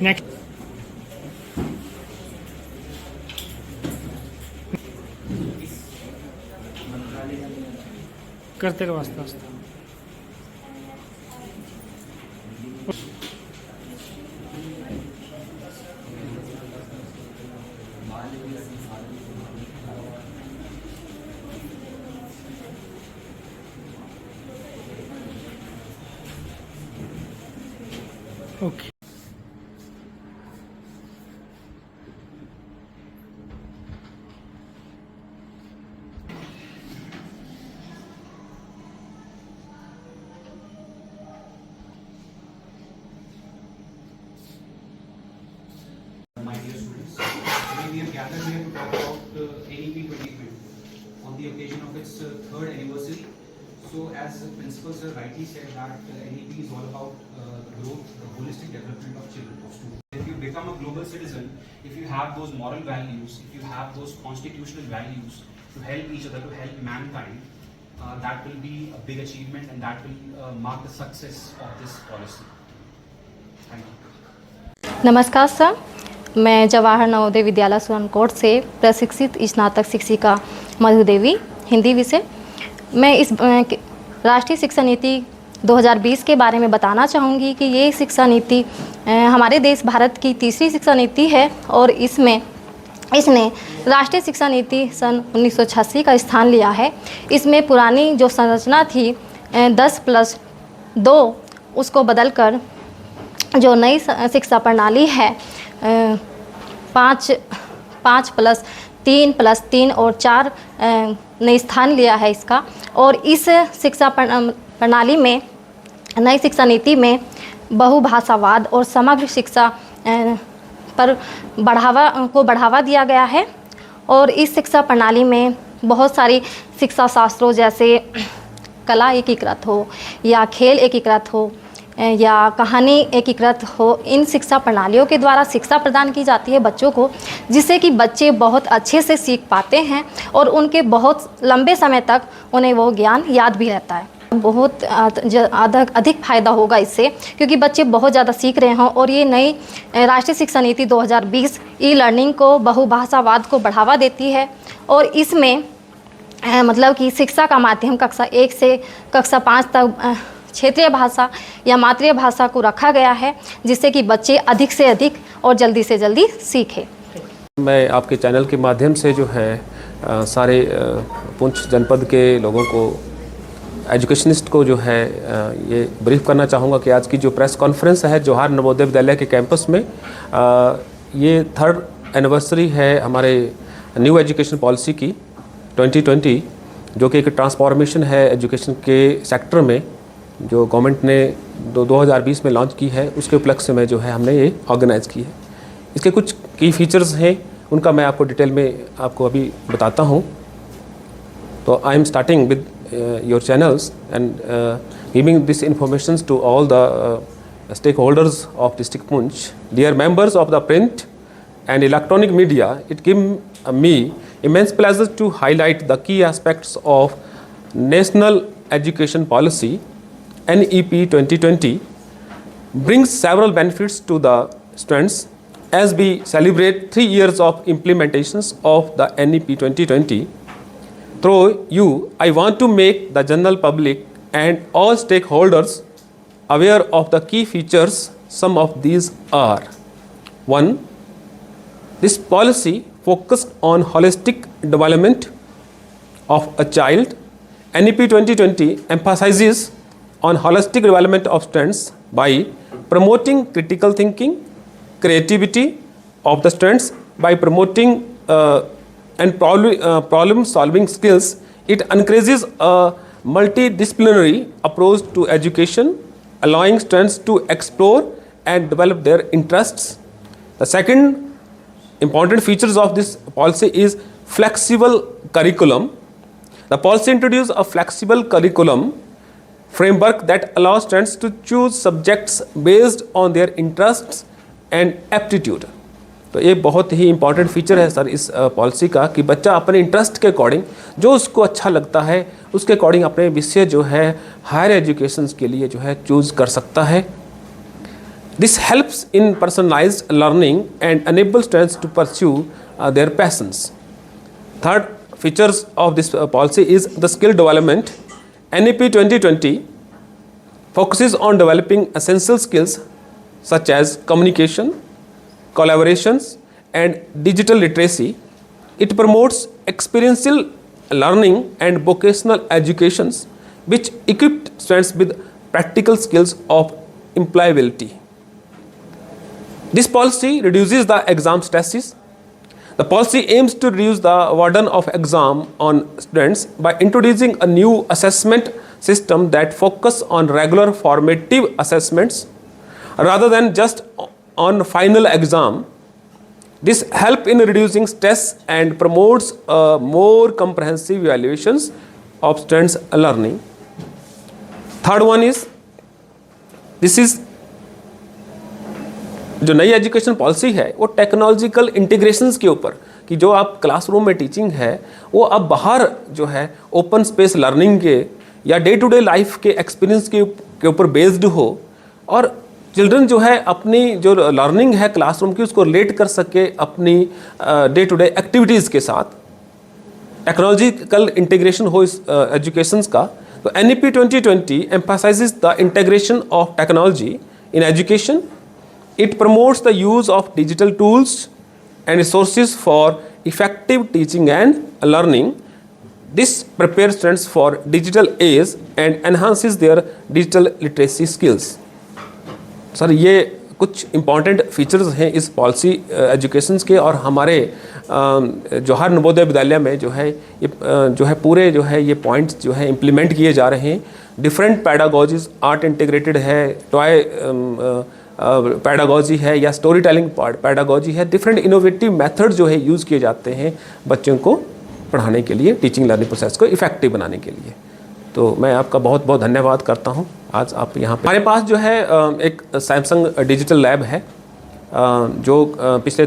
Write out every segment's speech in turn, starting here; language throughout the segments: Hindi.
नेक्स्ट करते रहो आस्ते आस्ते। Okay My dear students, today we have gathered here to talk about NEP 2020 on the occasion of its third anniversary. So, as the principal sir rightly said that NEP is all about growth, the holistic development of children, of students. If you become a global citizen, if you have those moral values, if you have those constitutional values to help each other, to help mankind, that will be a big achievement and that will mark the success of this policy. Thank you. नमस्कार सर, मैं जवाहर नवोदय विद्यालय सुरनकोट से प्रशिक्षित स्नातक शिक्षिका मधु देवी, हिंदी विषय। मैं इस राष्ट्रीय शिक्षा नीति 2020 के बारे में बताना चाहूँगी कि ये शिक्षा नीति हमारे देश भारत की तीसरी शिक्षा नीति है और इसने राष्ट्रीय शिक्षा नीति सन 1986 का स्थान लिया है। इसमें पुरानी जो संरचना थी 10+2 उसको बदलकर जो नई शिक्षा प्रणाली है 5+3+3 और 4 नई स्थान लिया है इसका। और इस शिक्षा प्रणाली में, नई शिक्षा नीति में बहुभाषावाद और समग्र शिक्षा पर बढ़ावा दिया गया है। और इस शिक्षा प्रणाली में बहुत सारी शिक्षा शास्त्रों जैसे कला एकीकृत हो या खेल एकीकृत हो या कहानी एकीकृत हो, इन शिक्षा प्रणालियों के द्वारा शिक्षा प्रदान की जाती है बच्चों को, जिससे कि बच्चे बहुत अच्छे से सीख पाते हैं और उनके बहुत लंबे समय तक उन्हें वो ज्ञान याद भी रहता है। बहुत अधिक फ़ायदा होगा इससे, क्योंकि बच्चे बहुत ज़्यादा सीख रहे हों। और ये नई राष्ट्रीय शिक्षा नीति 2020 ई लर्निंग को, बहुभाषावाद को बढ़ावा देती है। और इसमें मतलब कि शिक्षा का माध्यम कक्षा 1 से कक्षा 5 तक क्षेत्रीय भाषा या मातृभाषा को रखा गया है, जिससे कि बच्चे अधिक से अधिक और जल्दी से जल्दी सीखें। मैं आपके चैनल के माध्यम से जो है सारे पुंछ जनपद के लोगों को, एजुकेशनिस्ट को जो है ये ब्रीफ करना चाहूँगा कि आज की जो प्रेस कॉन्फ्रेंस है जवाहर नवोदय विद्यालय के कैंपस में, ये 3rd एनिवर्सरी है हमारे न्यू एजुकेशन पॉलिसी की 2020, जो कि एक ट्रांसफॉर्मेशन है एजुकेशन के सेक्टर में, जो गवर्नमेंट ने 2020 में लॉन्च की है। उसके उपलक्ष्य में जो है हमने ये ऑर्गेनाइज़ की है। इसके कुछ की फीचर्स हैं, उनका मैं आपको डिटेल में आपको अभी बताता हूँ। तो I am starting with your channels and giving this information to all the stakeholders of district Poonch. Dear members of the print and electronic media, it gives me immense pleasure to highlight the key aspects of National Education Policy NEP 2020 brings several benefits to the students. As we celebrate 3 years of implementations of the NEP 2020, through you, I want to make the general public and all stakeholders aware of the key features. Some of these are: 1. This policy focused on holistic development of a child. NEP 2020 emphasizes on holistic development of students by promoting critical thinking, creativity of the students, by promoting and problem solving skills. It encourages a multidisciplinary approach to education, allowing students to explore and develop their interests. The second important features of this policy is flexible curriculum. The policy introduces a flexible curriculum framework that allows students to choose subjects based on their interests and aptitude. तो ये बहुत ही इंपॉर्टेंट फीचर है सर इस पॉलिसी का, कि बच्चा अपने इंटरेस्ट के अकॉर्डिंग, जो उसको अच्छा लगता है उसके अकॉर्डिंग अपने विषय जो है हायर एजुकेशन के लिए जो है चूज़ कर सकता है। This helps in personalized learning and enables students to pursue their passions. Third features of this policy is the skill development. NEP 2020 focuses on developing essential skills such as communication, collaborations, and digital literacy. It promotes experiential learning and vocational educations which equip students with practical skills of employability. This policy reduces the exam stresses. The policy aims to reduce the burden of exam on students by introducing a new assessment system that focus on regular formative assessments rather than just on final exam. This help in reducing stress and promotes more comprehensive evaluations of students' learning. Third one is, this is जो नई एजुकेशन पॉलिसी है वो टेक्नोलॉजिकल इंटीग्रेशंस के ऊपर, कि जो आप क्लासरूम में टीचिंग है वो अब बाहर जो है ओपन स्पेस लर्निंग के या डे टू डे लाइफ के एक्सपीरियंस के ऊपर बेस्ड हो, और चिल्ड्रन जो है अपनी जो लर्निंग है क्लासरूम की उसको रिलेट कर सके अपनी डे टू डे एक्टिविटीज़ के साथ, टेक्नोलॉजिकल इंटीग्रेशन हो इस एजुकेशंस का। तो NEP 2020 emphasizes the integration of technology in education. It promotes the use of digital tools and resources for effective teaching and learning. This prepares students for digital age and enhances their digital literacy skills. Sir ये कुछ इम्पॉर्टेंट फीचर्स हैं इस पॉलिसी एजुकेशंस के, और हमारे जवाहर नवोदय विद्यालय में जो है ये जो है पूरे जो है ये पॉइंट्स जो है इम्प्लीमेंट किए जा रहे हैं। डिफरेंट पैडागोजीज, आर्ट इंटीग्रेटेड है, टॉय पैडागोजी है या स्टोरी टेलिंग पैडागोजी है, डिफरेंट इनोवेटिव मेथड जो है यूज़ किए जाते हैं बच्चों को पढ़ाने के लिए, टीचिंग लर्निंग प्रोसेस को इफेक्टिव बनाने के लिए। तो मैं आपका बहुत बहुत धन्यवाद करता हूँ। आज आप यहाँ पे हमारे पास जो है एक सैमसंग डिजिटल लैब है जो पिछले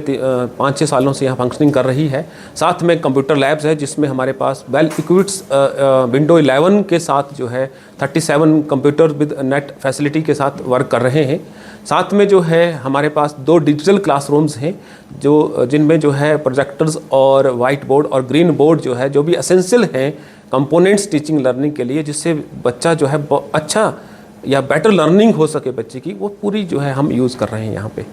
5-6 सालों से यहाँ फंक्शनिंग कर रही है। साथ में कंप्यूटर लैब्स है जिसमें हमारे पास वेल इक्विप्ड विंडो 11 के साथ जो है 37 कंप्यूटर विद नेट फैसिलिटी के साथ वर्क कर रहे हैं। साथ में जो है हमारे पास 2 डिजिटल क्लासरूम्स हैं जो जिनमें जो है प्रोजेक्टर्स और वाइट बोर्ड और ग्रीन बोर्ड जो है जो भी एसेंशियल हैं कंपोनेंट्स टीचिंग लर्निंग के लिए, जिससे बच्चा जो है अच्छा या बेटर लर्निंग हो सके बच्चे की, वो पूरी जो है हम यूज़ कर रहे हैं यहाँ पे।